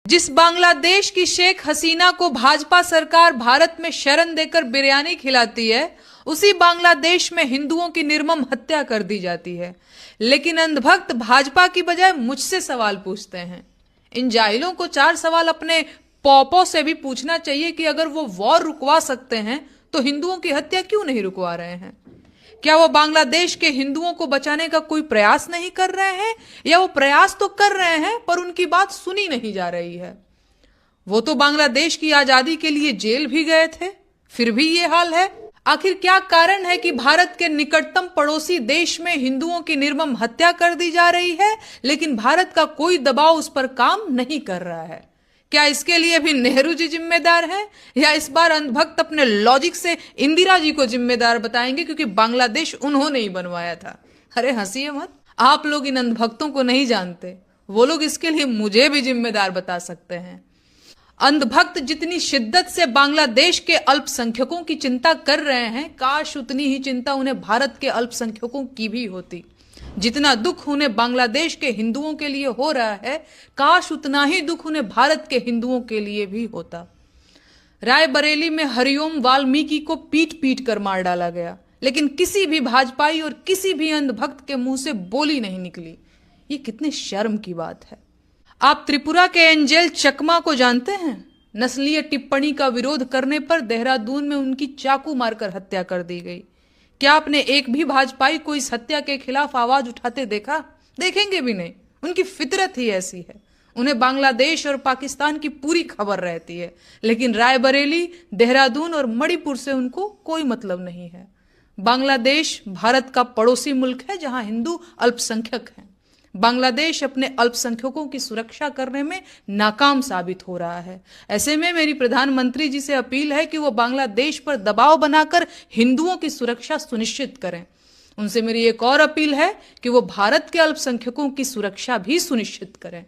जिस बांग्लादेश की शेख हसीना को भाजपा सरकार भारत में शरण देकर बिरयानी खिलाती है, उसी बांग्लादेश में हिंदुओं की निर्मम हत्या कर दी जाती है। लेकिन अंधभक्त भाजपा की बजाय मुझसे सवाल पूछते हैं। इन जाहिलों को 4 सवाल अपने पॉपो से भी पूछना चाहिए कि अगर वो वॉर रुकवा सकते हैं तो हिंदुओं की हत्या क्यों नहीं रुकवा रहे हैं? क्या वो बांग्लादेश के हिंदुओं को बचाने का कोई प्रयास नहीं कर रहे हैं, या वो प्रयास तो कर रहे हैं पर उनकी बात सुनी नहीं जा रही है? वो तो बांग्लादेश की आजादी के लिए जेल भी गए थे, फिर भी ये हाल है। आखिर क्या कारण है कि भारत के निकटतम पड़ोसी देश में हिंदुओं की निर्मम हत्या कर दी जा रही है, लेकिन भारत का कोई दबाव उस पर काम नहीं कर रहा है? क्या इसके लिए भी नेहरू जी जिम्मेदार हैं, या इस बार अंधभक्त अपने लॉजिक से इंदिरा जी को जिम्मेदार बताएंगे क्योंकि बांग्लादेश उन्होंने ही बनवाया था? अरे हंसिए मत, आप लोग इन अंधभक्तों को नहीं जानते। वो लोग इसके लिए मुझे भी जिम्मेदार बता सकते हैं। अंधभक्त जितनी शिद्दत से बांग्लादेश के अल्पसंख्यकों की चिंता कर रहे हैं, काश उतनी ही चिंता उन्हें भारत के अल्पसंख्यकों की भी होती। जितना दुख उन्हें बांग्लादेश के हिंदुओं के लिए हो रहा है, काश उतना ही दुख उन्हें भारत के हिंदुओं के लिए भी होता। रायबरेली में हरिओम वाल्मीकि को पीट पीट कर मार डाला गया, लेकिन किसी भी भाजपाई और किसी भी अंधभक्त के मुंह से बोली नहीं निकली। ये कितने शर्म की बात है। आप त्रिपुरा के एंजेल चकमा को जानते हैं? नस्लीय टिप्पणी का विरोध करने पर देहरादून में उनकी चाकू मारकर हत्या कर दी गई। क्या आपने एक भी भाजपाई को इस हत्या के खिलाफ आवाज उठाते देखा? देखेंगे भी नहीं। उनकी फितरत ही ऐसी है। उन्हें बांग्लादेश और पाकिस्तान की पूरी खबर रहती है, लेकिन रायबरेली, देहरादून और मणिपुर से उनको कोई मतलब नहीं है। बांग्लादेश भारत का पड़ोसी मुल्क है जहां हिंदू अल्पसंख्यक हैं। बांग्लादेश अपने अल्पसंख्यकों की सुरक्षा करने में नाकाम साबित हो रहा है। ऐसे में मेरी प्रधानमंत्री जी से अपील है कि वो बांग्लादेश पर दबाव बनाकर हिंदुओं की सुरक्षा सुनिश्चित करें। उनसे मेरी एक और अपील है कि वो भारत के अल्पसंख्यकों की सुरक्षा भी सुनिश्चित करें।